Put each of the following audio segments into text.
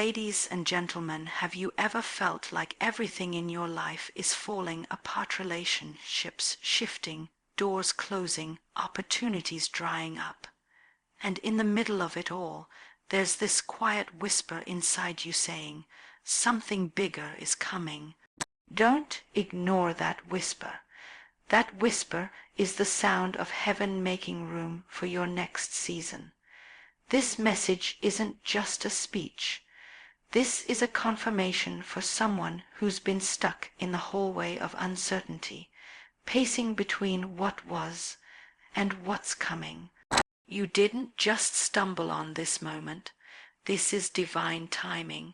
ladies and gentlemen, have you ever felt like everything in your life is falling apart, relationships shifting, doors closing, opportunities drying up? And in the middle of it all, there's this quiet whisper inside you saying, something bigger is coming. Don't ignore that whisper. That whisper is the sound of heaven making room for your next season. This message isn't just a speech. This is a confirmation for someone who's been stuck in the hallway of uncertainty, pacing between what was and what's coming. You didn't just stumble on this moment. This is divine timing.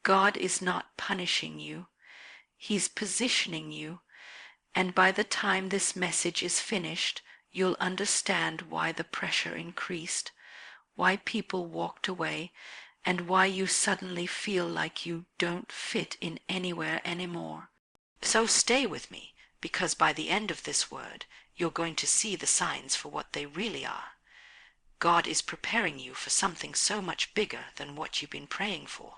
God is not punishing you. He's positioning you. And by the time this message is finished, you'll understand why the pressure increased, why people walked away, and why you suddenly feel like you don't fit in anywhere anymore. So stay with me, because by the end of this word, you're going to see the signs for what they really are. God is preparing you for something so much bigger than what you've been praying for.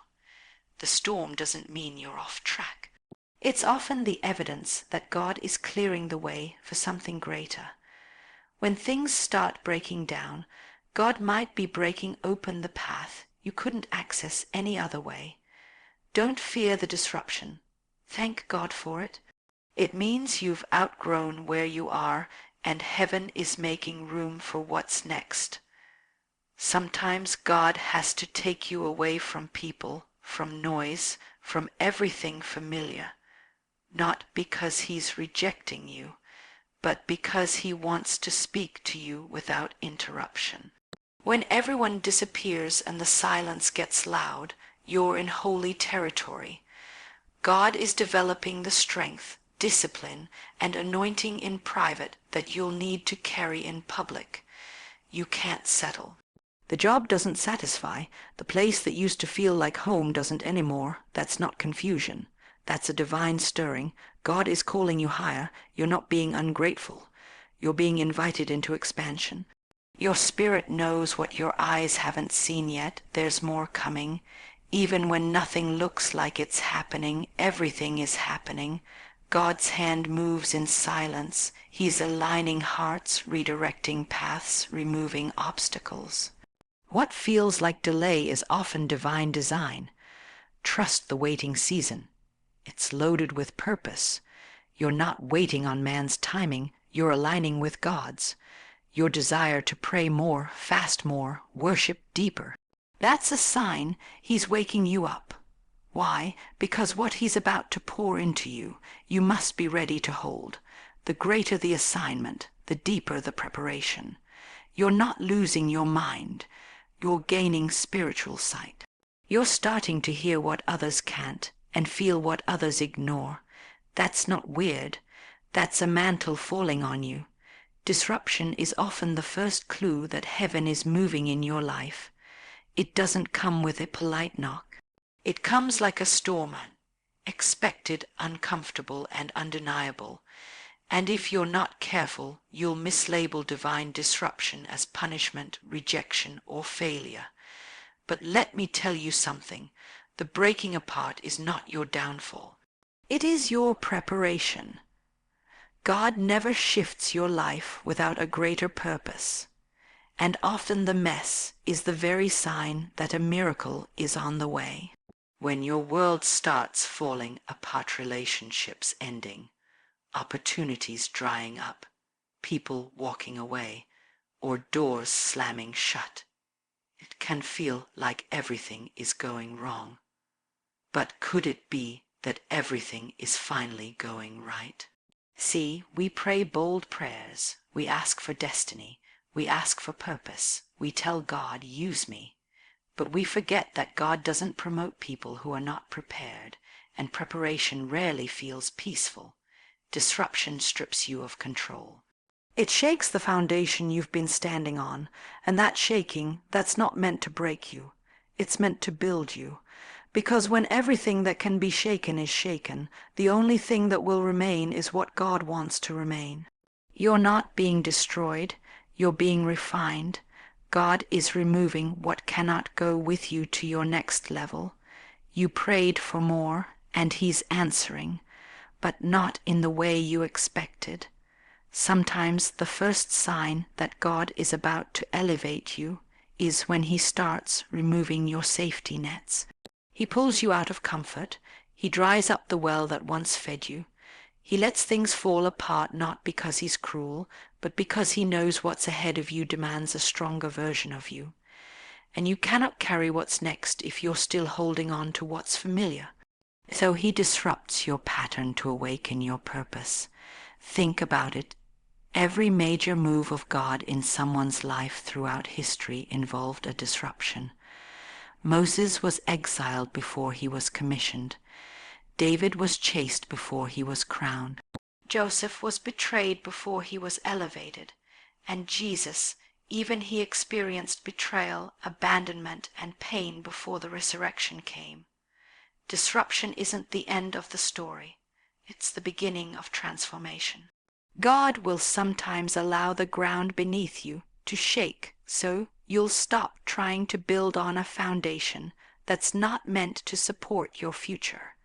The storm doesn't mean you're off track. It's often the evidence that God is clearing the way for something greater. When things start breaking down, God might be breaking open the path you couldn't access any other way. Don't fear the disruption. Thank God for it. It means you've outgrown where you are, and heaven is making room for what's next. Sometimes God has to take you away from people, from noise, from everything familiar, not because He's rejecting you, but because He wants to speak to you without interruption. When everyone disappears and the silence gets loud, you're in holy territory. God is developing the strength, discipline, and anointing in private that you'll need to carry in public. You can't settle. The job doesn't satisfy. The place that used to feel like home doesn't anymore. That's not confusion. That's a divine stirring. God is calling you higher. You're not being ungrateful. You're being invited into expansion. Your spirit knows what your eyes haven't seen yet. There's more coming. Even when nothing looks like it's happening, everything is happening. God's hand moves in silence. He's aligning hearts, redirecting paths, removing obstacles. What feels like delay is often divine design. Trust the waiting season. It's loaded with purpose. You're not waiting on man's timing. You're aligning with God's. Your desire to pray more, fast more, worship deeper. That's a sign He's waking you up. Why? Because what He's about to pour into you, you must be ready to hold. The greater the assignment, the deeper the preparation. You're not losing your mind. You're gaining spiritual sight. You're starting to hear what others can't and feel what others ignore. That's not weird. That's a mantle falling on you. Disruption is often the first clue that heaven is moving in your life. It doesn't come with a polite knock. It comes like a storm, expected, uncomfortable, and undeniable. And if you're not careful, you'll mislabel divine disruption as punishment, rejection, or failure. But let me tell you something. The breaking apart is not your downfall. It is your preparation. God never shifts your life without a greater purpose, and often the mess is the very sign that a miracle is on the way. When your world starts falling apart, relationships ending, opportunities drying up, people walking away, or doors slamming shut, it can feel like everything is going wrong. But could it be that everything is finally going right? See, we pray bold prayers. We ask for destiny. We ask for purpose. We tell God, use me. But we forget that God doesn't promote people who are not prepared, and preparation rarely feels peaceful. Disruption strips you of control. It shakes the foundation you've been standing on, and that shaking, that's not meant to break you. It's meant to build you. Because when everything that can be shaken is shaken, the only thing that will remain is what God wants to remain. You're not being destroyed. You're being refined. God is removing what cannot go with you to your next level. You prayed for more, and He's answering, but not in the way you expected. Sometimes the first sign that God is about to elevate you is when He starts removing your safety nets. He pulls you out of comfort. He dries up the well that once fed you. He lets things fall apart not because He's cruel, but because He knows what's ahead of you demands a stronger version of you. And you cannot carry what's next if you're still holding on to what's familiar. So He disrupts your pattern to awaken your purpose. Think about it. Every major move of God in someone's life throughout history involved a disruption. Moses was exiled before he was commissioned. David was chased before he was crowned. Joseph was betrayed before he was elevated. And Jesus, even He experienced betrayal, abandonment, and pain before the resurrection came. Disruption isn't the end of the story. It's the beginning of transformation. God will sometimes allow the ground beneath you to shake so you'll stop trying to build on a foundation that's not meant to support your future.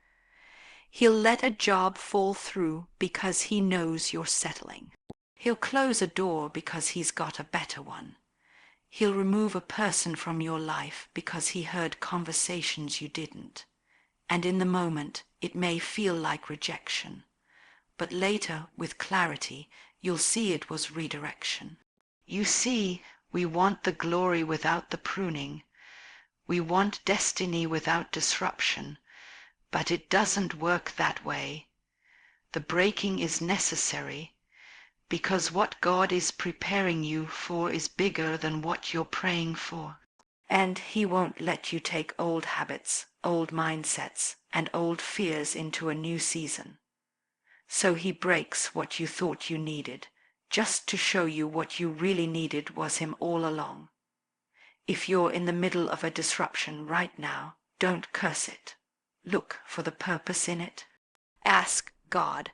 He'll let a job fall through because He knows you're settling. He'll close a door because He's got a better one. He'll remove a person from your life because He heard conversations you didn't. And in the moment, it may feel like rejection. But later, with clarity, you'll see it was redirection. You see, we want the glory without the pruning. We want destiny without disruption. But it doesn't work that way. The breaking is necessary because what God is preparing you for is bigger than what you're praying for. And He won't let you take old habits, old mindsets, and old fears into a new season. So He breaks what you thought you needed, just to show you what you really needed was Him all along. If you're in the middle of a disruption right now, don't curse it. Look for the purpose in it. Ask God,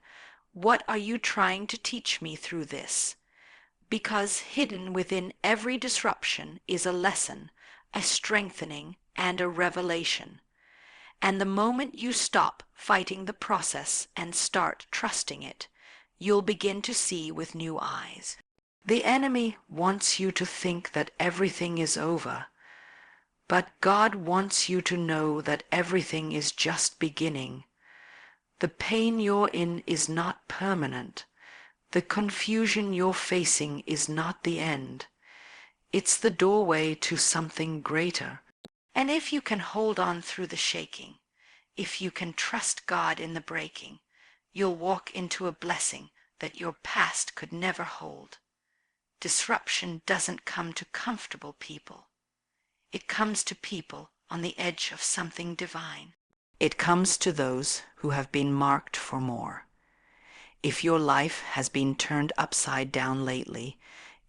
what are you trying to teach me through this? Because hidden within every disruption is a lesson, a strengthening, and a revelation. And the moment you stop fighting the process and start trusting it, you'll begin to see with new eyes. The enemy wants you to think that everything is over, but God wants you to know that everything is just beginning. The pain you're in is not permanent. The confusion you're facing is not the end. It's the doorway to something greater. And if you can hold on through the shaking, if you can trust God in the breaking, you'll walk into a blessing that your past could never hold. Disruption doesn't come to comfortable people. It comes to people on the edge of something divine. It comes to those who have been marked for more. If your life has been turned upside down lately,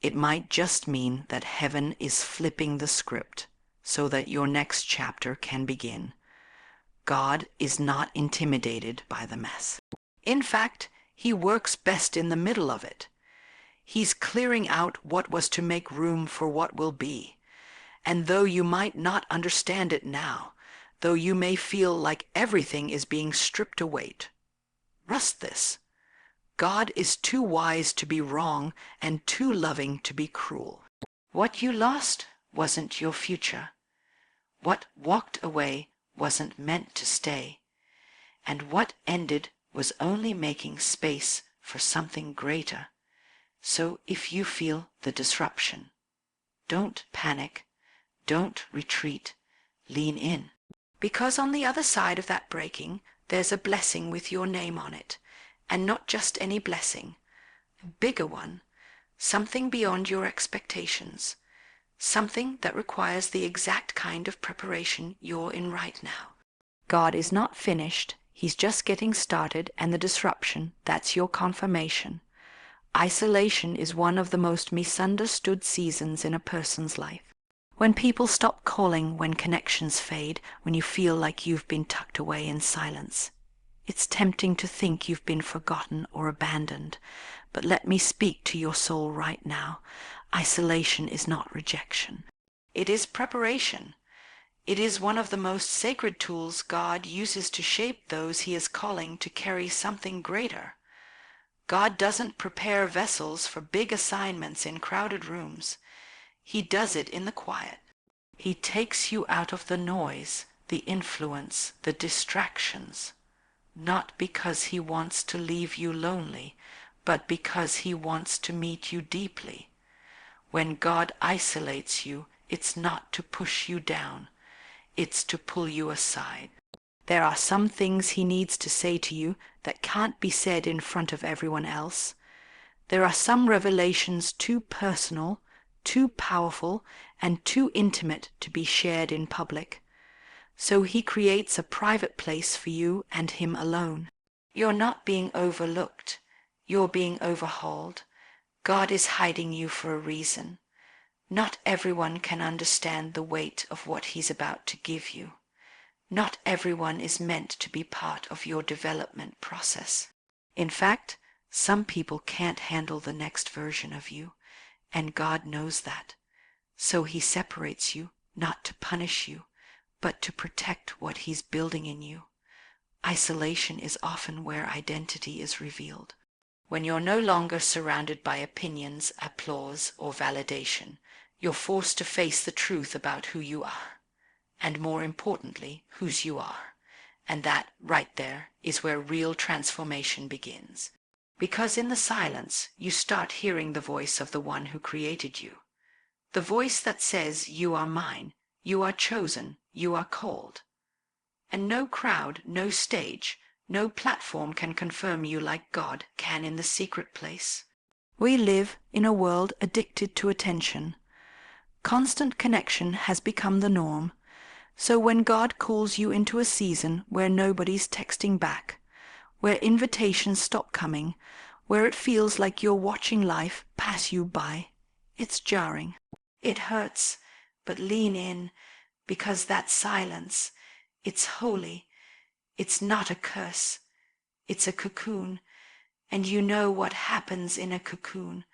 it might just mean that heaven is flipping the script so that your next chapter can begin. God is not intimidated by the mess. In fact, He works best in the middle of it. He's clearing out what was to make room for what will be. And though you might not understand it now, though you may feel like everything is being stripped away, trust this. God is too wise to be wrong and too loving to be cruel. What you lost wasn't your future. What walked away wasn't meant to stay. And what ended was only making space for something greater. So if you feel the disruption, don't panic, don't retreat, lean in. Because on the other side of that breaking, there's a blessing with your name on it. And not just any blessing, a bigger one, something beyond your expectations, something that requires the exact kind of preparation you're in right now. God is not finished, He's just getting started, and the disruption, that's your confirmation. Isolation is one of the most misunderstood seasons in a person's life. When people stop calling, when connections fade, when you feel like you've been tucked away in silence. It's tempting to think you've been forgotten or abandoned, but let me speak to your soul right now. Isolation is not rejection. It is preparation. It is one of the most sacred tools God uses to shape those he is calling to carry something greater. God doesn't prepare vessels for big assignments in crowded rooms. He does it in the quiet. He takes you out of the noise, the influence, the distractions, not because he wants to leave you lonely, but because he wants to meet you deeply. When God isolates you, it's not to push you down, it's to pull you aside. There are some things he needs to say to you that can't be said in front of everyone else. There are some revelations too personal, too powerful, and too intimate to be shared in public. So he creates a private place for you and him alone. You're not being overlooked. You're being overhauled. God is hiding you for a reason. Not everyone can understand the weight of what he's about to give you. Not everyone is meant to be part of your development process. In fact, some people can't handle the next version of you, and God knows that. So he separates you, not to punish you, but to protect what he's building in you. Isolation is often where identity is revealed. When you're no longer surrounded by opinions, applause, or validation, you're forced to face the truth about who you are, and more importantly, whose you are. And that, right there, is where real transformation begins. Because in the silence, you start hearing the voice of the one who created you. The voice that says, "You are mine, you are chosen, you are called." And no crowd, no stage, no platform can confirm you like God can in the secret place. We live in a world addicted to attention. Constant connection has become the norm. So when God calls you into a season where nobody's texting back, where invitations stop coming, where it feels like you're watching life pass you by, it's jarring. It hurts, but lean in, because that silence, it's holy. It's not a curse. It's a cocoon, and you know what happens in a cocoon,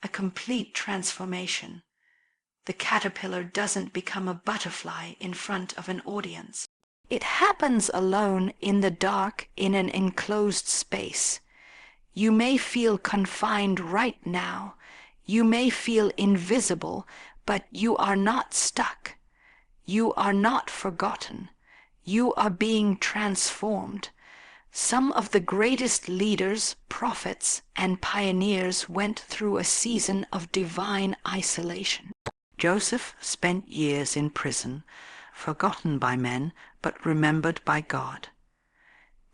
a complete transformation. The caterpillar doesn't become a butterfly in front of an audience. It happens alone in the dark in an enclosed space. You may feel confined right now. You may feel invisible, but you are not stuck. You are not forgotten. You are being transformed. Some of the greatest leaders, prophets, and pioneers went through a season of divine isolation. Joseph spent years in prison, forgotten by men, but remembered by God.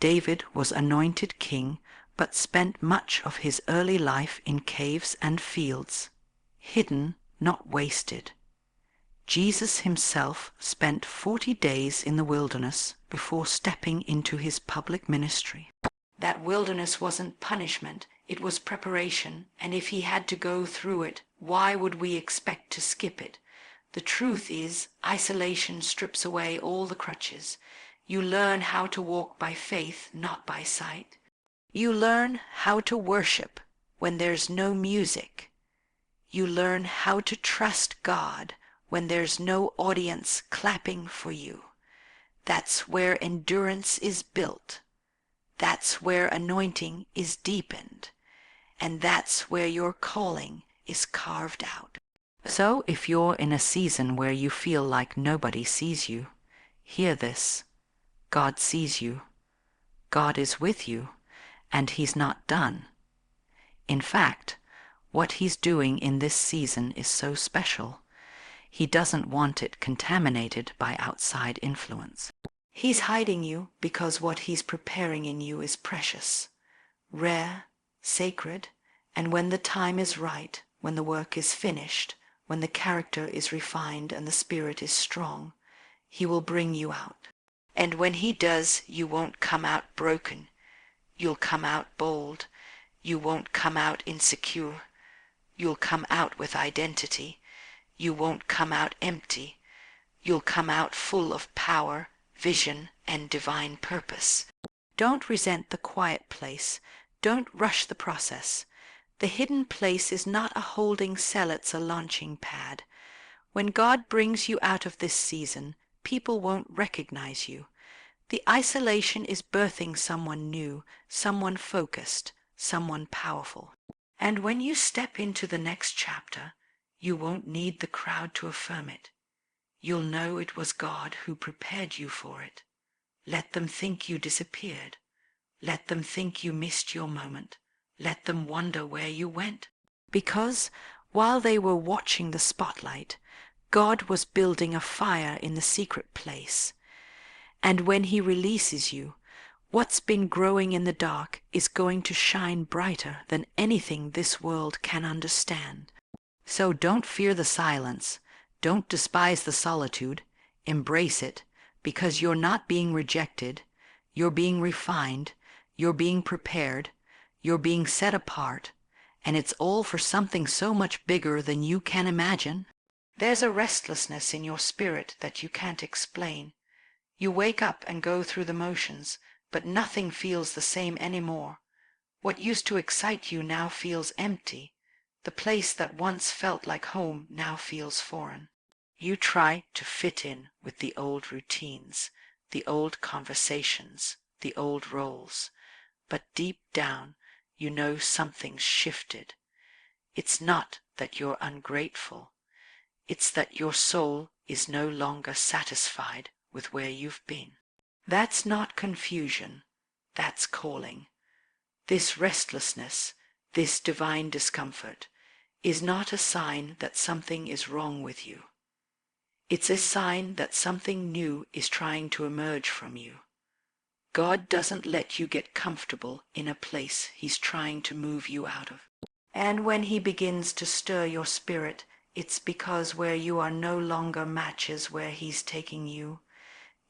David was anointed king, but spent much of his early life in caves and fields, hidden, not wasted. Jesus himself spent 40 days in the wilderness before stepping into his public ministry. That wilderness wasn't punishment, it was preparation, and if he had to go through it, why would we expect to skip it? The truth is, isolation strips away all the crutches. You learn how to walk by faith, not by sight. You learn how to worship when there's no music. You learn how to trust God when there's no audience clapping for you. That's where endurance is built. That's where anointing is deepened. And that's where your calling is carved out. So if you're in a season where you feel like nobody sees you, hear this. God sees you. God is with you, and he's not done. In fact, what he's doing in this season is so special. He doesn't want it contaminated by outside influence. He's hiding you because what he's preparing in you is precious, rare, sacred, and when the time is right, when the work is finished, when the character is refined and the spirit is strong, he will bring you out. And when he does, you won't come out broken. You'll come out bold. You won't come out insecure. You'll come out with identity. You won't come out empty. You'll come out full of power, vision, and divine purpose. Don't resent the quiet place. Don't rush the process. The hidden place is not a holding cell, it's a launching pad. When God brings you out of this season, people won't recognize you. The isolation is birthing someone new, someone focused, someone powerful. And when you step into the next chapter, you won't need the crowd to affirm it. You'll know it was God who prepared you for it. Let them think you disappeared. Let them think you missed your moment. Let them wonder where you went. Because while they were watching the spotlight, God was building a fire in the secret place. And when He releases you, what's been growing in the dark is going to shine brighter than anything this world can understand. So don't fear the silence. Don't despise the solitude. Embrace it, because you're not being rejected. You're being refined. You're being prepared. You're being set apart. And it's all for something so much bigger than you can imagine. There's a restlessness in your spirit that you can't explain. You wake up and go through the motions, but nothing feels the same anymore. What used to excite you now feels empty. The place that once felt like home now feels foreign. You try to fit in with the old routines, the old conversations, the old roles, but deep down you know something's shifted. It's not that you're ungrateful. It's that your soul is no longer satisfied with where you've been. That's not confusion. That's calling. This restlessness, this divine discomfort, is not a sign that something is wrong with you. It's a sign that something new is trying to emerge from you. God doesn't let you get comfortable in a place He's trying to move you out of. And when He begins to stir your spirit, it's because where you are no longer matches where He's taking you.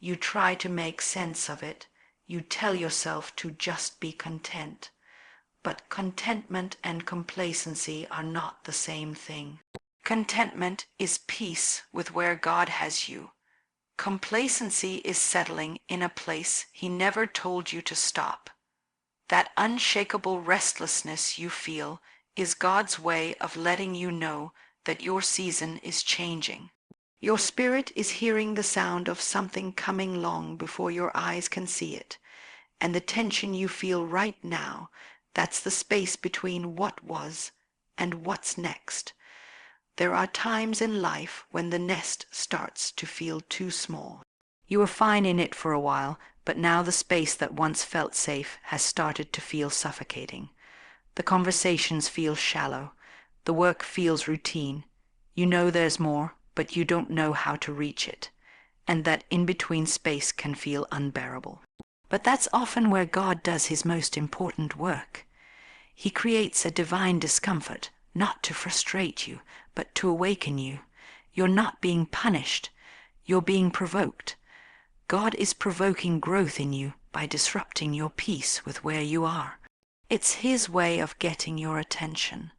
You try to make sense of it. You tell yourself to just be content. But contentment and complacency are not the same thing. Contentment is peace with where God has you. Complacency is settling in a place He never told you to stop. That unshakable restlessness you feel is God's way of letting you know that your season is changing. Your spirit is hearing the sound of something coming long before your eyes can see it. And the tension you feel right now, that's the space between what was and what's next. There are times in life when the nest starts to feel too small. You were fine in it for a while, but now the space that once felt safe has started to feel suffocating. The conversations feel shallow. The work feels routine. You know there's more, but you don't know how to reach it. And that in-between space can feel unbearable. But that's often where God does His most important work. He creates a divine discomfort, not to frustrate you, but to awaken you. You're not being punished. You're being provoked. God is provoking growth in you by disrupting your peace with where you are. It's His way of getting your attention.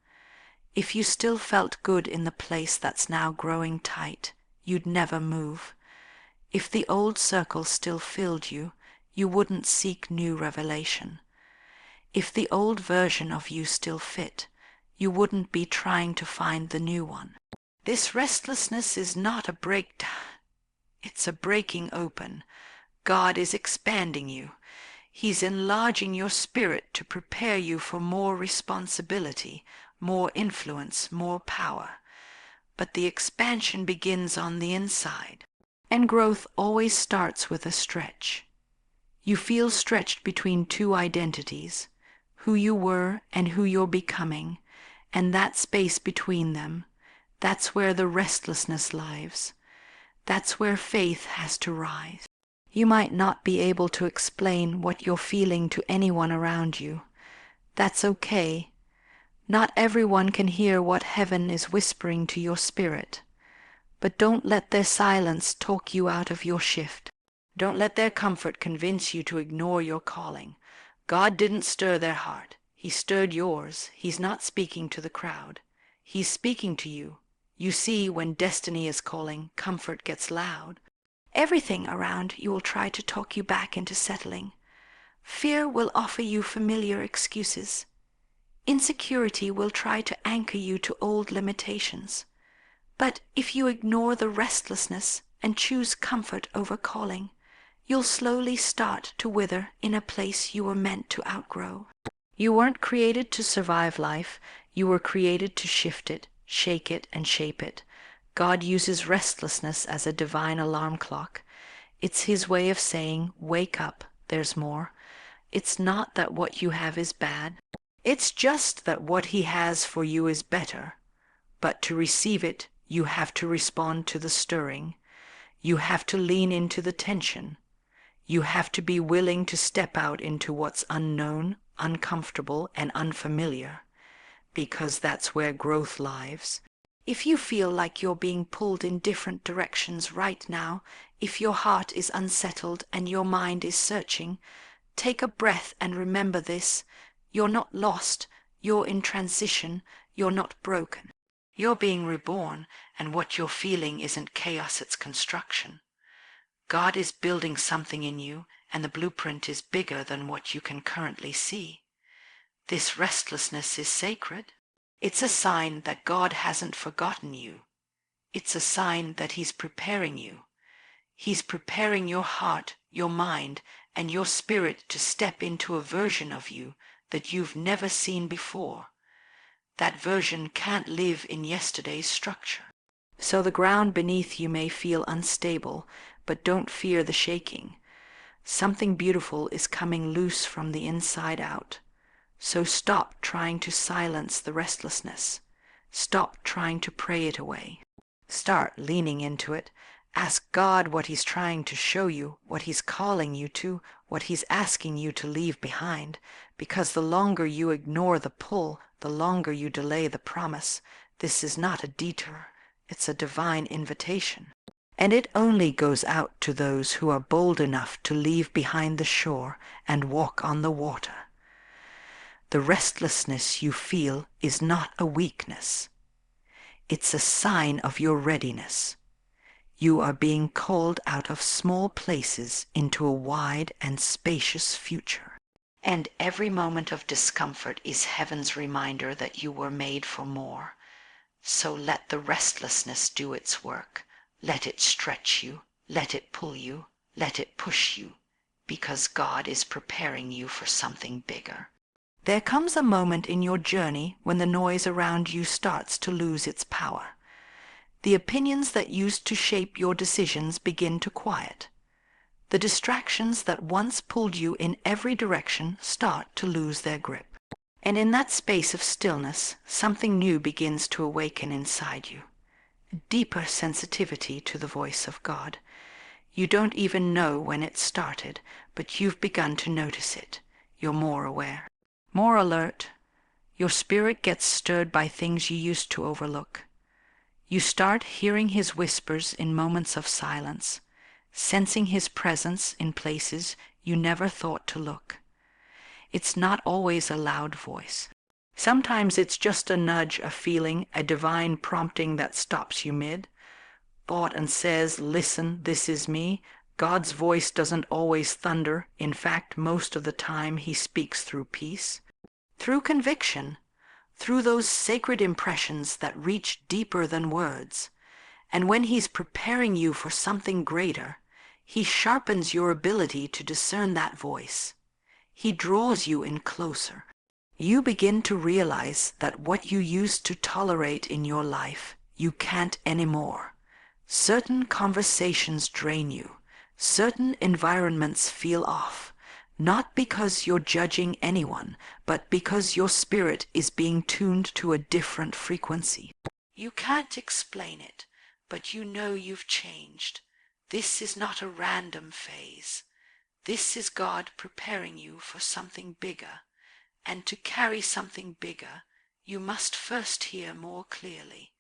If you still felt good in the place that's now growing tight, you'd never move. If the old circle still filled you, you wouldn't seek new revelation. If the old version of you still fit, you wouldn't be trying to find the new one. This restlessness is not a breakdown. It's a breaking open. God is expanding you. He's enlarging your spirit to prepare you for more responsibility, more influence, more power. But the expansion begins on the inside. And growth always starts with a stretch. You feel stretched between two identities, who you were and who you're becoming, and that space between them, that's where the restlessness lies. That's where faith has to rise. You might not be able to explain what you're feeling to anyone around you. That's okay. Not everyone can hear what heaven is whispering to your spirit. But don't let their silence talk you out of your shift. Don't let their comfort convince you to ignore your calling. God didn't stir their heart. He stirred yours. He's not speaking to the crowd. He's speaking to you. You see, when destiny is calling, comfort gets loud. Everything around you will try to talk you back into settling. Fear will offer you familiar excuses. Insecurity will try to anchor you to old limitations. But if you ignore the restlessness and choose comfort over calling, you'll slowly start to wither in a place you were meant to outgrow. You weren't created to survive life. You were created to shift it, shake it, and shape it. God uses restlessness as a divine alarm clock. It's His way of saying, wake up, there's more. It's not that what you have is bad. It's just that what He has for you is better. But to receive it, you have to respond to the stirring. You have to lean into the tension. You have to be willing to step out into what's unknown, uncomfortable, and unfamiliar, because that's where growth lies. If you feel like you're being pulled in different directions right now, if your heart is unsettled and your mind is searching, take a breath and remember this. You're not lost. You're in transition. You're not broken. You're being reborn, and what you're feeling isn't chaos, it's construction. God is building something in you, and the blueprint is bigger than what you can currently see. This restlessness is sacred. It's a sign that God hasn't forgotten you. It's a sign that He's preparing you. He's preparing your heart, your mind, and your spirit to step into a version of you that you've never seen before. That version can't live in yesterday's structure. So the ground beneath you may feel unstable, but don't fear the shaking. Something beautiful is coming loose from the inside out. So stop trying to silence the restlessness. Stop trying to pray it away. Start leaning into it. Ask God what He's trying to show you, what He's calling you to, what He's asking you to leave behind, because the longer you ignore the pull, the longer you delay the promise. This is not a detour. It's a divine invitation. And it only goes out to those who are bold enough to leave behind the shore and walk on the water. The restlessness you feel is not a weakness. It's a sign of your readiness. You are being called out of small places into a wide and spacious future. And every moment of discomfort is heaven's reminder that you were made for more. So let the restlessness do its work. Let it stretch you. Let it pull you. Let it push you. Because God is preparing you for something bigger. There comes a moment in your journey when the noise around you starts to lose its power. The opinions that used to shape your decisions begin to quiet. The distractions that once pulled you in every direction start to lose their grip. And in that space of stillness, something new begins to awaken inside you. A deeper sensitivity to the voice of God. You don't even know when it started, but you've begun to notice it. You're more aware, more alert. Your spirit gets stirred by things you used to overlook. You start hearing His whispers in moments of silence, sensing His presence in places you never thought to look. It's not always a loud voice. Sometimes it's just a nudge, a feeling, a divine prompting that stops you mid. Thought and says, listen, this is me. God's voice doesn't always thunder. In fact, most of the time He speaks through peace, through conviction, through those sacred impressions that reach deeper than words. And when He's preparing you for something greater, He sharpens your ability to discern that voice. He draws you in closer. You begin to realize that what you used to tolerate in your life, you can't anymore. Certain conversations drain you. Certain environments feel off. Not because you're judging anyone, but because your spirit is being tuned to a different frequency. You can't explain it, but you know you've changed. This is not a random phase. This is God preparing you for something bigger. And to carry something bigger, you must first hear more clearly,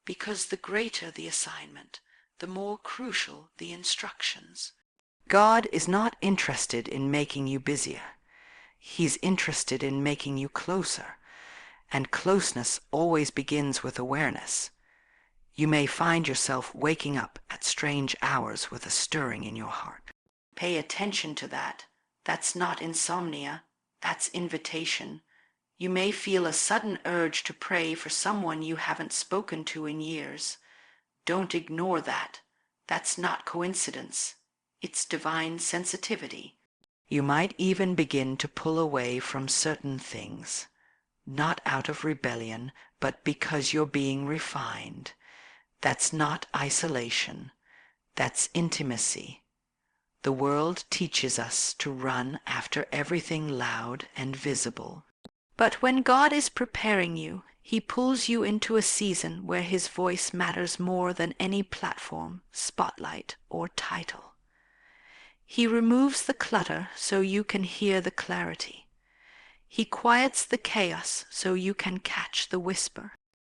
because the greater the assignment, the more crucial the instructions. God is not interested in making you busier. He's interested in making you closer, and closeness always begins with awareness. You may find yourself waking up at strange hours with a stirring in your heart. Pay attention to that. That's not insomnia. That's invitation. You may feel a sudden urge to pray for someone you haven't spoken to in years. Don't ignore that. That's not coincidence. It's divine sensitivity. You might even begin to pull away from certain things, not out of rebellion, but because you're being refined. That's not isolation. That's intimacy. The world teaches us to run after everything loud and visible. But when God is preparing you, He pulls you into a season where His voice matters more than any platform, spotlight, or title. He removes the clutter so you can hear the clarity. He quiets the chaos so you can catch the whisper.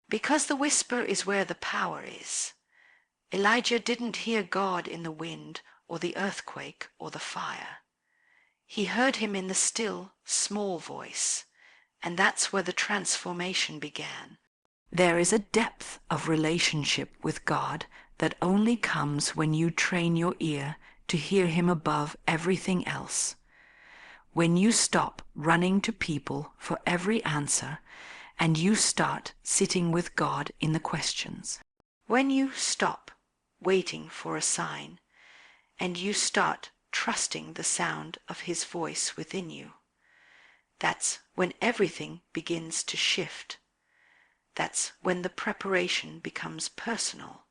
Because the whisper is where the power is. Elijah didn't hear God in the wind or the earthquake or the fire. He heard Him in the still, small voice, and that's where the transformation began. There is a depth of relationship with God that only comes when you train your ear to hear Him above everything else. When you stop running to people for every answer and you start sitting with God in the questions. When you stop waiting for a sign and you start trusting the sound of His voice within you, that's when everything begins to shift. That's when the preparation becomes personal.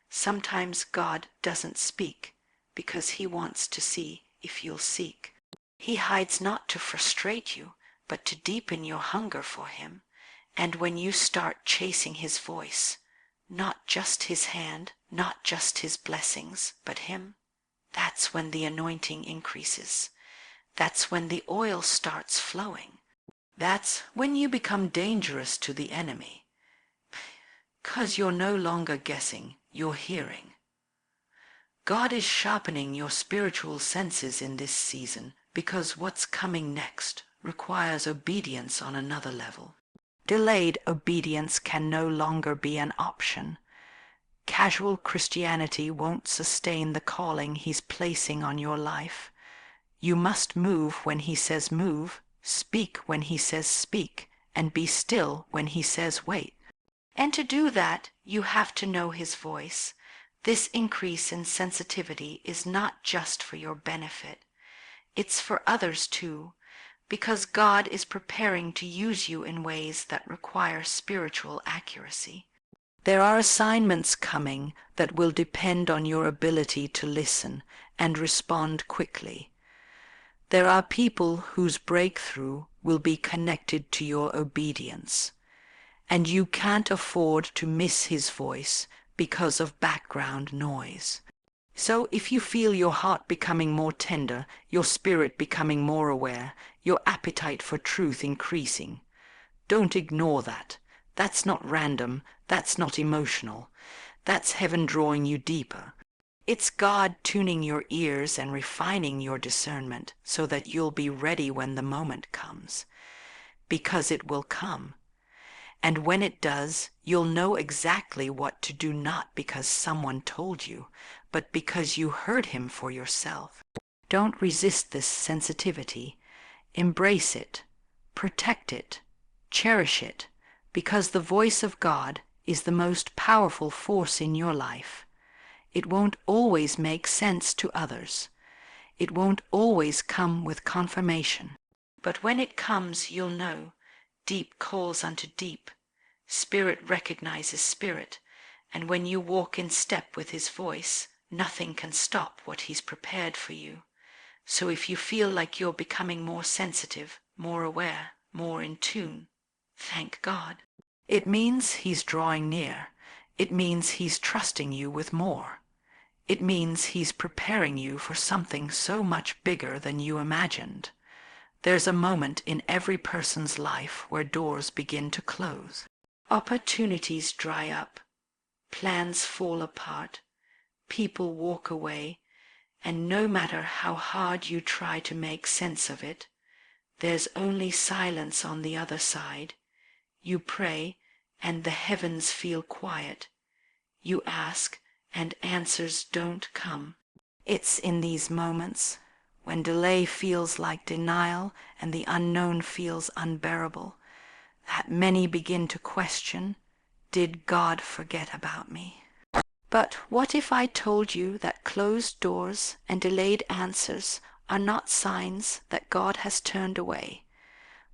Sometimes God doesn't speak because He wants to see if you'll seek. He hides not to frustrate you, but to deepen your hunger for Him. And when you start chasing His voice, not just His hand, not just His blessings, but Him, that's when the anointing increases. That's when the oil starts flowing. That's when you become dangerous to the enemy. 'Cause you're no longer guessing, you're hearing. God is sharpening your spiritual senses in this season because what's coming next requires obedience on another level. Delayed obedience can no longer be an option. Casual Christianity won't sustain the calling He's placing on your life. You must move when He says move, speak when He says speak, and be still when He says wait. And to do that, you have to know His voice. This increase in sensitivity is not just for your benefit. It's for others too, because God is preparing to use you in ways that require spiritual accuracy. There are assignments coming that will depend on your ability to listen and respond quickly. There are people whose breakthrough will be connected to your obedience, and you can't afford to miss His voice because of background noise. So if you feel your heart becoming more tender, your spirit becoming more aware, your appetite for truth increasing, don't ignore that. That's not random, that's not emotional. That's heaven drawing you deeper. It's God tuning your ears and refining your discernment so that you'll be ready when the moment comes. Because it will come. And when it does, you'll know exactly what to do, not because someone told you, but because you heard Him for yourself. Don't resist this sensitivity. Embrace it, protect it, cherish it, because the voice of God is the most powerful force in your life. It won't always make sense to others. It won't always come with confirmation. But when it comes, you'll know. Deep calls unto deep. Spirit recognizes spirit. And when you walk in step with His voice, nothing can stop what He's prepared for you. So if you feel like you're becoming more sensitive, more aware, more in tune, thank God. It means He's drawing near. It means He's trusting you with more. It means He's preparing you for something so much bigger than you imagined. There's a moment in every person's life where doors begin to close. Opportunities dry up. Plans fall apart. People walk away. And no matter how hard you try to make sense of it, there's only silence on the other side. You pray, and the heavens feel quiet. You ask, and answers don't come. It's in these moments when delay feels like denial and the unknown feels unbearable, that many begin to question, did God forget about me? But what if I told you that closed doors and delayed answers are not signs that God has turned away,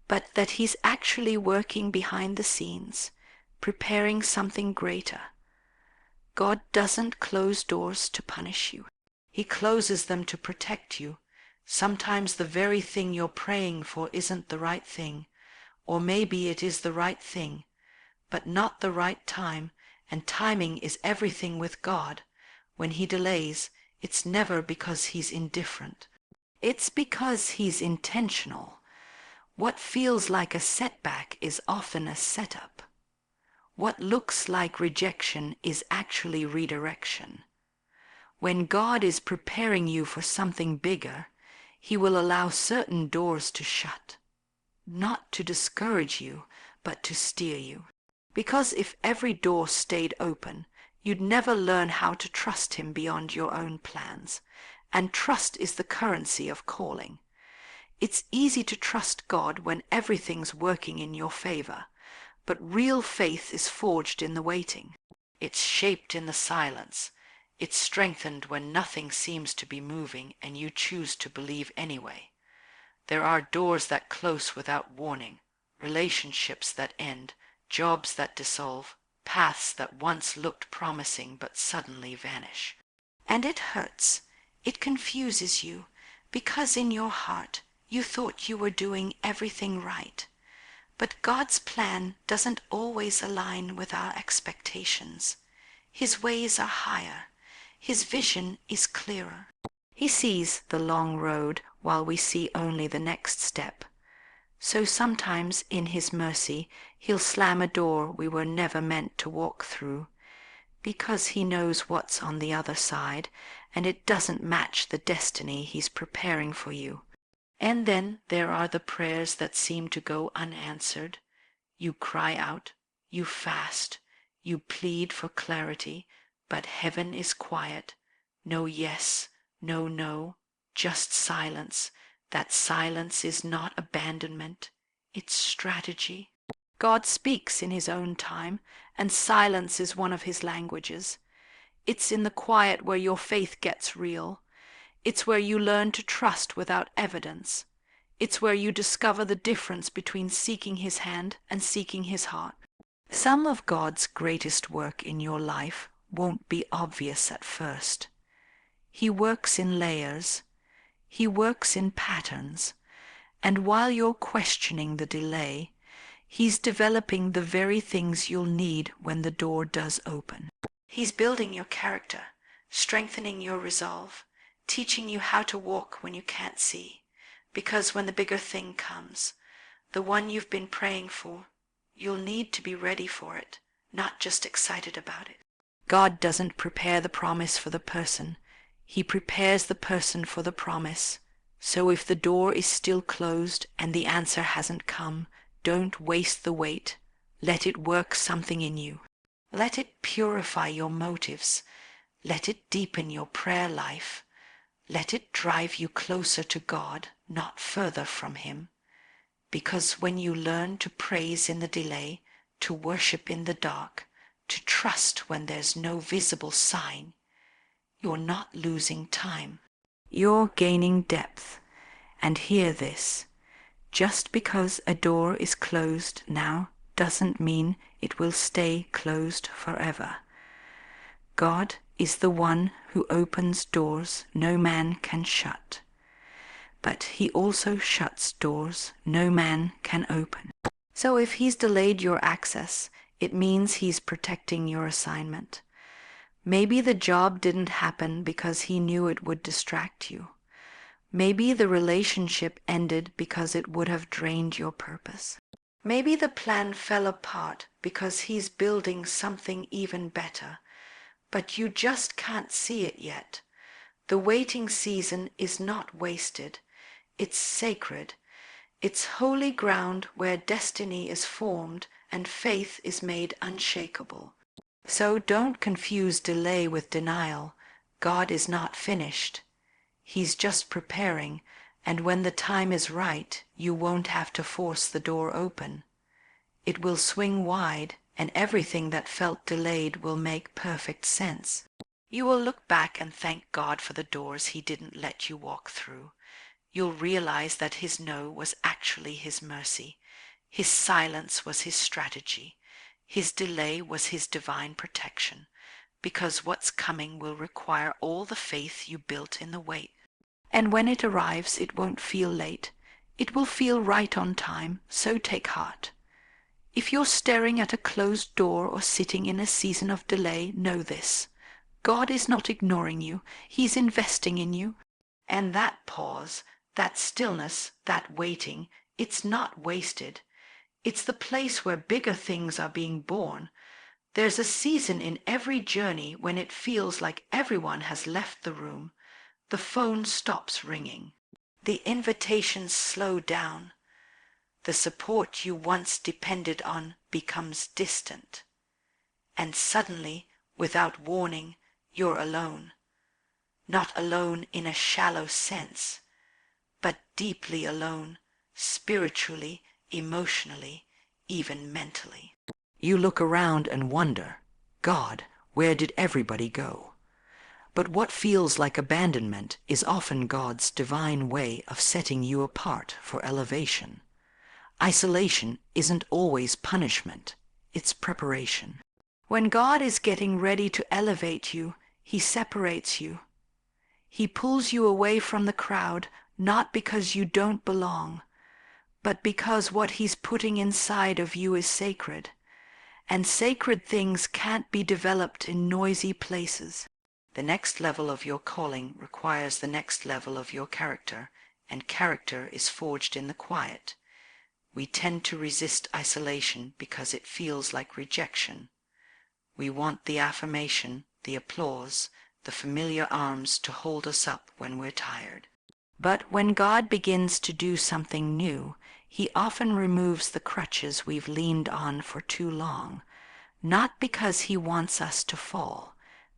but that He's actually working behind the scenes, preparing something greater? God doesn't close doors to punish you. He closes them to protect you. Sometimes the very thing you're praying for isn't the right thing, or maybe it is the right thing, but not the right time, and timing is everything with God. When He delays, it's never because He's indifferent. It's because He's intentional. What feels like a setback is often a setup. What looks like rejection is actually redirection. When God is preparing you for something bigger, He will allow certain doors to shut, not to discourage you, but to steer you. Because if every door stayed open, you'd never learn how to trust Him beyond your own plans, and trust is the currency of calling. It's easy to trust God when everything's working in your favor, but real faith is forged in the waiting. It's shaped in the silence. It's strengthened when nothing seems to be moving and you choose to believe anyway. There are doors that close without warning, relationships that end, jobs that dissolve, paths that once looked promising but suddenly vanish. And it hurts. It confuses you, because in your heart you thought you were doing everything right. But God's plan doesn't always align with our expectations. His ways are higher. His vision is clearer. He sees the long road while we see only the next step. So sometimes in His mercy, He'll slam a door we were never meant to walk through, because He knows what's on the other side, and it doesn't match the destiny He's preparing for you. And then there are the prayers that seem to go unanswered. You cry out, you fast, you plead for clarity, but heaven is quiet. No yes, no no, just silence. That silence is not abandonment, it's strategy. God speaks in His own time, and silence is one of His languages. It's in the quiet where your faith gets real. It's where you learn to trust without evidence. It's where you discover the difference between seeking His hand and seeking His heart. Some of God's greatest work in your life won't be obvious at first. He works in layers. He works in patterns. And while you're questioning the delay, He's developing the very things you'll need when the door does open. He's building your character, strengthening your resolve, teaching you how to walk when you can't see. Because when the bigger thing comes, the one you've been praying for, you'll need to be ready for it, not just excited about it. God doesn't prepare the promise for the person. He prepares the person for the promise. So if the door is still closed and the answer hasn't come, don't waste the wait. Let it work something in you. Let it purify your motives. Let it deepen your prayer life. Let it drive you closer to God, not further from Him. Because when you learn to praise in the delay, to worship in the dark, to trust when there's no visible sign, you're not losing time. You're gaining depth. And hear this. Just because a door is closed now doesn't mean it will stay closed forever. God is the one who opens doors no man can shut. But He also shuts doors no man can open. So if He's delayed your access, it means He's protecting your assignment. Maybe the job didn't happen because He knew it would distract you. Maybe the relationship ended because it would have drained your purpose. Maybe the plan fell apart because He's building something even better, but you just can't see it yet. The waiting season is not wasted. It's sacred. It's holy ground where destiny is formed and faith is made unshakable. So don't confuse delay with denial. God is not finished. He's just preparing, and when the time is right, you won't have to force the door open. It will swing wide, and everything that felt delayed will make perfect sense. You will look back and thank God for the doors He didn't let you walk through. You'll realize that His no was actually His mercy. His silence was His strategy. His delay was His divine protection, because what's coming will require all the faith you built in the wait. And when it arrives, it won't feel late. It will feel right on time, so take heart. If you're staring at a closed door or sitting in a season of delay, know this: God is not ignoring you. He's investing in you. And that pause, that stillness, that waiting, it's not wasted. It's the place where bigger things are being born. There's a season in every journey when it feels like everyone has left the room. The phone stops ringing. The invitations slow down. The support you once depended on becomes distant. And suddenly, without warning, you're alone. Not alone in a shallow sense, but deeply alone, spiritually, emotionally, even mentally. You look around and wonder, God, where did everybody go? But what feels like abandonment is often God's divine way of setting you apart for elevation. Isolation isn't always punishment, it's preparation. When God is getting ready to elevate you, He separates you. He pulls you away from the crowd, not because you don't belong, but because what He's putting inside of you is sacred. And sacred things can't be developed in noisy places. The next level of your calling requires the next level of your character, and character is forged in the quiet. We tend to resist isolation because it feels like rejection. We want the affirmation, the applause, the familiar arms to hold us up when we're tired. But when God begins to do something new, He often removes the crutches we've leaned on for too long, not because He wants us to fall,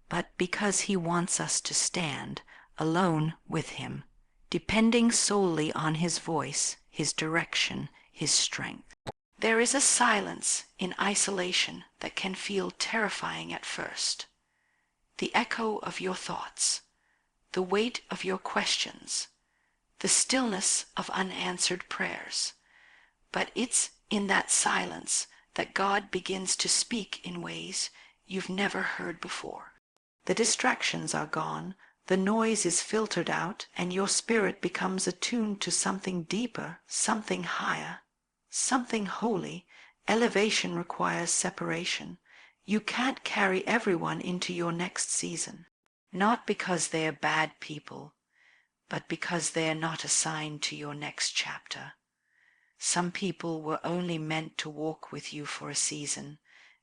but because He wants us to stand alone with Him, depending solely on His voice, His direction, His strength. There is a silence in isolation that can feel terrifying at first. The echo of your thoughts, the weight of your questions, the stillness of unanswered prayers. But it's in that silence that God begins to speak in ways you've never heard before. The distractions are gone, the noise is filtered out, and your spirit becomes attuned to something deeper, something higher, something holy. Elevation requires separation. You can't carry everyone into your next season, not because they are bad people, but because they are not assigned to your next chapter. Some people were only meant to walk with you for a season,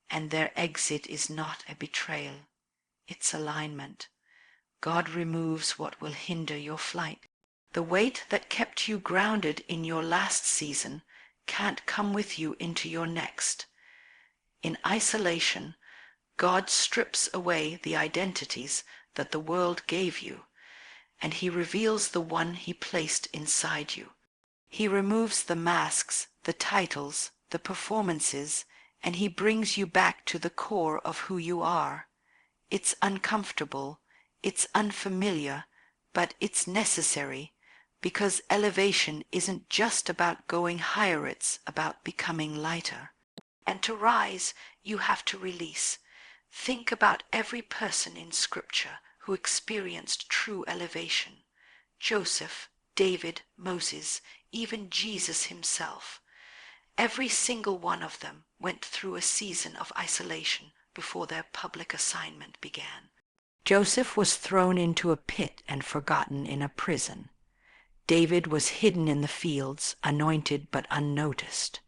and their exit is not a betrayal, it's alignment. God removes what will hinder your flight. The weight that kept you grounded in your last season can't come with you into your next. In isolation, God strips away the identities that the world gave you, and He reveals the one He placed inside you. He removes the masks, the titles, the performances, and He brings you back to the core of who you are. It's uncomfortable, it's unfamiliar, but it's necessary, because elevation isn't just about going higher, it's about becoming lighter. And to rise, you have to release. Think about every person in Scripture who experienced true elevation. Joseph, David, Moses, even Jesus Himself. Every single one of them went through a season of isolation before their public assignment began. Joseph was thrown into a pit and forgotten in a prison. David was hidden in the fields, anointed but unnoticed.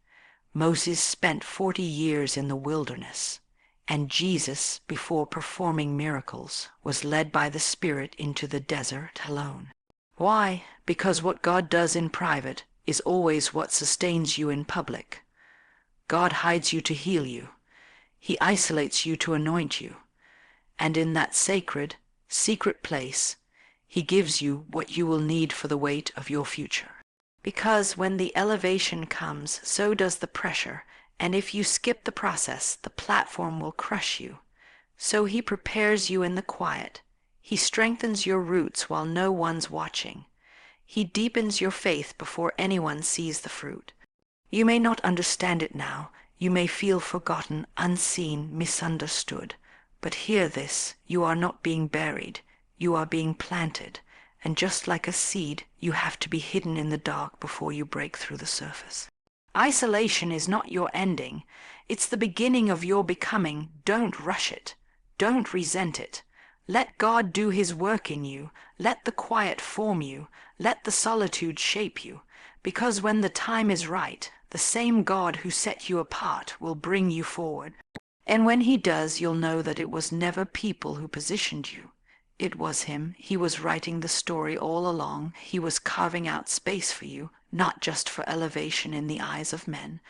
Moses spent 40 years in the wilderness, and Jesus, before performing miracles, was led by the Spirit into the desert alone. Why? Because what God does in private is always what sustains you in public. God hides you to heal you. He isolates you to anoint you. And in that sacred, secret place, He gives you what you will need for the weight of your future. Because when the elevation comes, so does the pressure, and if you skip the process, the platform will crush you. So he prepares you in the quiet. He strengthens your roots while no one's watching. He deepens your faith before anyone sees the fruit. You may not understand it now. You may feel forgotten, unseen, misunderstood. But hear this, you are not being buried. You are being planted. And just like a seed, you have to be hidden in the dark before you break through the surface. Isolation is not your ending. It's the beginning of your becoming. Don't rush it. Don't resent it. Let God do his work in you. Let the quiet form you. Let the solitude shape you. Because when the time is right, the same God who set you apart will bring you forward. And when he does, you'll know that it was never people who positioned you. It was him. He was writing the story all along. He was carving out space for you, not just for elevation in the eyes of men,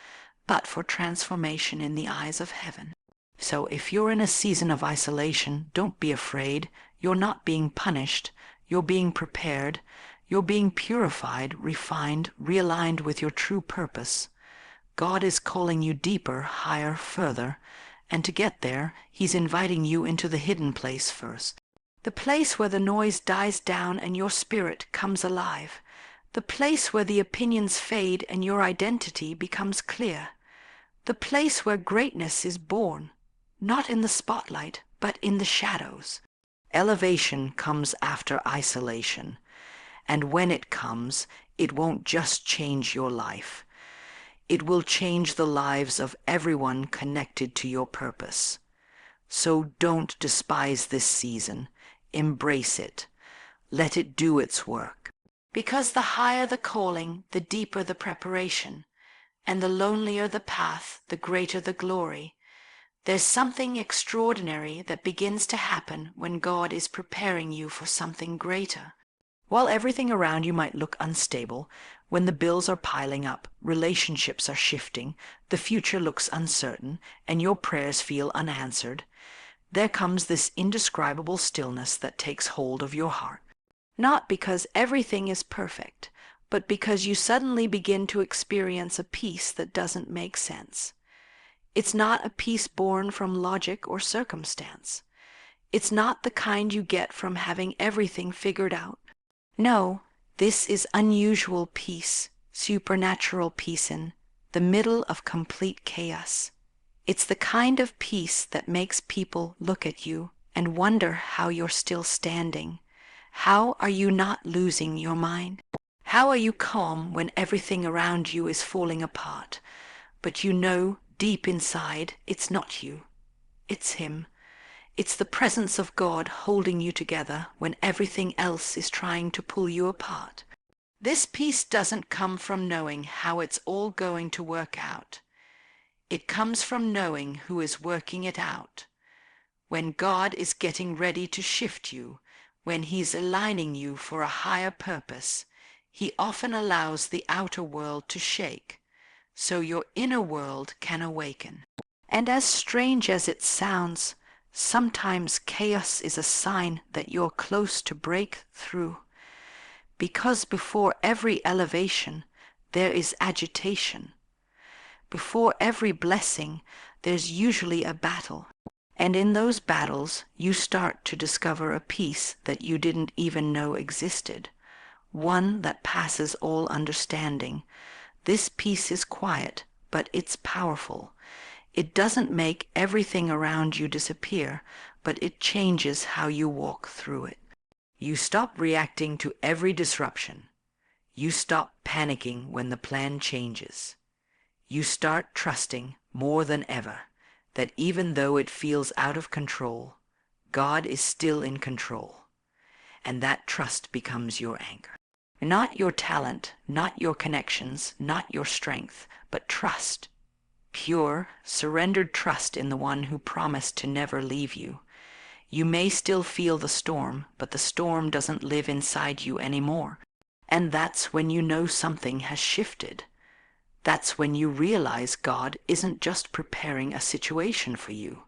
but for transformation in the eyes of heaven. So if you're in a season of isolation, don't be afraid. You're not being punished. You're being prepared. You're being purified, refined, realigned with your true purpose. God is calling you deeper, higher, further, and to get there, he's inviting you into the hidden place first. The place where the noise dies down and your spirit comes alive. The place where the opinions fade and your identity becomes clear. The place where greatness is born, not in the spotlight, but in the shadows. Elevation comes after isolation. And when it comes, it won't just change your life. It will change the lives of everyone connected to your purpose. So don't despise this season. Embrace it. Let it do its work. Because the higher the calling, the deeper the preparation, and the lonelier the path, the greater the glory. There's something extraordinary that begins to happen when God is preparing you for something greater. While everything around you might look unstable, when the bills are piling up, relationships are shifting, the future looks uncertain, and your prayers feel unanswered, there comes this indescribable stillness that takes hold of your heart. Not because everything is perfect, but because you suddenly begin to experience a peace that doesn't make sense. It's not a peace born from logic or circumstance. It's not the kind you get from having everything figured out. No, this is unusual peace, supernatural peace in the middle of complete chaos. It's the kind of peace that makes people look at you and wonder how you're still standing. How are you not losing your mind? How are you calm when everything around you is falling apart, but you know deep inside it's not you, it's him. It's the presence of God holding you together when everything else is trying to pull you apart. This peace doesn't come from knowing how it's all going to work out. It comes from knowing who is working it out. When God is getting ready to shift you, when he's aligning you for a higher purpose, he often allows the outer world to shake, so your inner world can awaken. And as strange as it sounds, sometimes chaos is a sign that you're close to breakthrough. Because before every elevation, there is agitation. Before every blessing, there's usually a battle. And in those battles, you start to discover a peace that you didn't even know existed, one that passes all understanding. This peace is quiet, but it's powerful. It doesn't make everything around you disappear, but it changes how you walk through it. You stop reacting to every disruption. You stop panicking when the plan changes. You start trusting more than ever that even though it feels out of control, God is still in control, and that trust becomes your anchor. Not your talent, not your connections, not your strength, but trust. Pure, surrendered trust in the one who promised to never leave you. You may still feel the storm, but the storm doesn't live inside you anymore. And that's when you know something has shifted. That's when you realize God isn't just preparing a situation for you.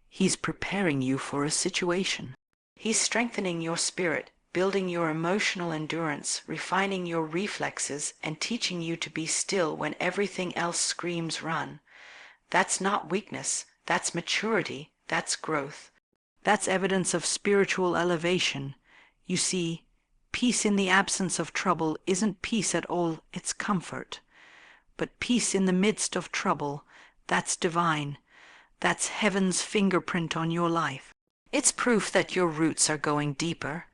He's preparing you for a situation. He's strengthening your spirit, building your emotional endurance, refining your reflexes, and teaching you to be still when everything else screams run. That's not weakness, that's maturity, that's growth. That's evidence of spiritual elevation. You see, peace in the absence of trouble isn't peace at all, it's comfort. But peace in the midst of trouble, that's divine. That's heaven's fingerprint on your life. It's proof that your roots are going deeper.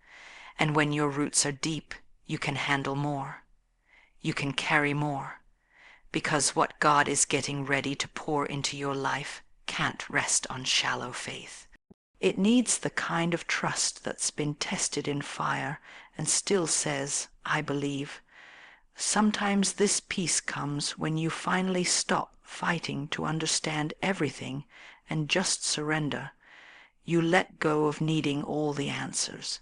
And when your roots are deep, you can handle more. You can carry more. Because what God is getting ready to pour into your life can't rest on shallow faith. It needs the kind of trust that's been tested in fire and still says, I believe. Sometimes this peace comes when you finally stop fighting to understand everything and just surrender. You let go of needing all the answers.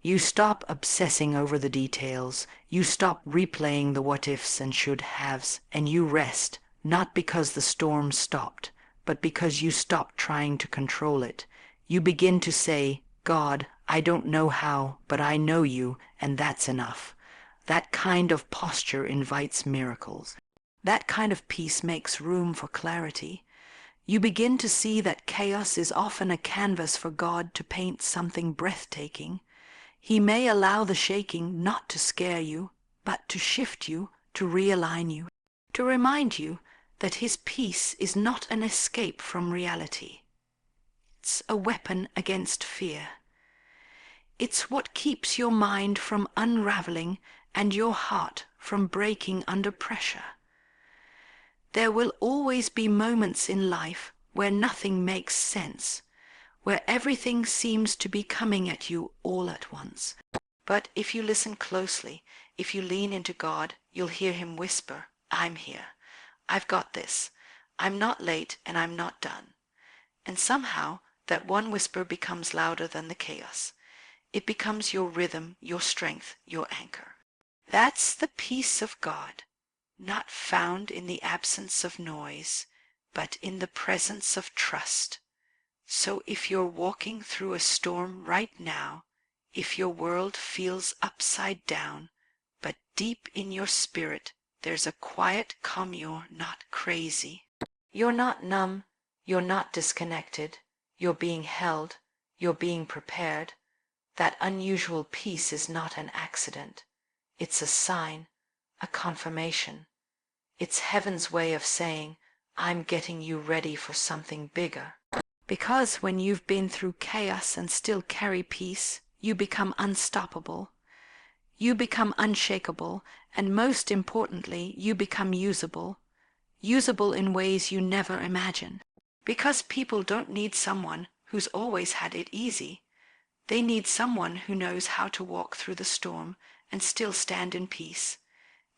You stop obsessing over the details. You stop replaying the what-ifs and should-haves, and you rest, not because the storm stopped, but because you stopped trying to control it. You begin to say, God, I don't know how, but I know you, and that's enough. That kind of posture invites miracles. That kind of peace makes room for clarity. You begin to see that chaos is often a canvas for God to paint something breathtaking. He may allow the shaking not to scare you, but to shift you, to realign you, to remind you that His peace is not an escape from reality. It's a weapon against fear. It's what keeps your mind from unraveling and your heart from breaking under pressure. There will always be moments in life where nothing makes sense, where everything seems to be coming at you all at once. But if you listen closely, if you lean into God, you'll hear Him whisper, I'm here. I've got this. I'm not late and I'm not done. And somehow that one whisper becomes louder than the chaos. It becomes your rhythm, your strength, your anchor. That's the peace of God, not found in the absence of noise, but in the presence of trust. So if you're walking through a storm right now, if your world feels upside down, but deep in your spirit there's a quiet calm, you're not crazy. You're not numb, you're not disconnected, you're being held, you're being prepared. That unusual peace is not an accident. It's a sign, a confirmation. It's heaven's way of saying, I'm getting you ready for something bigger. Because when you've been through chaos and still carry peace, you become unstoppable. You become unshakable, and most importantly, you become usable. Usable in ways you never imagined. Because people don't need someone who's always had it easy. They need someone who knows how to walk through the storm and still stand in peace.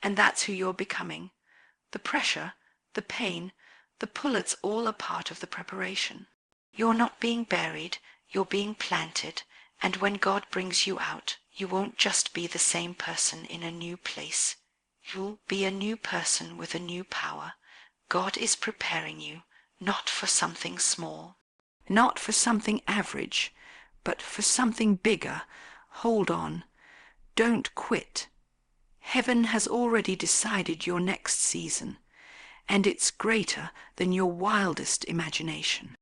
And that's who you're becoming. The pressure, the pain, the pull, it's all a part of the preparation. You're not being buried, you're being planted, and when God brings you out, you won't just be the same person in a new place. You'll be a new person with a new power. God is preparing you, not for something small, not for something average, but for something bigger. Hold on. Don't quit. Heaven has already decided your next season, and it's greater than your wildest imagination.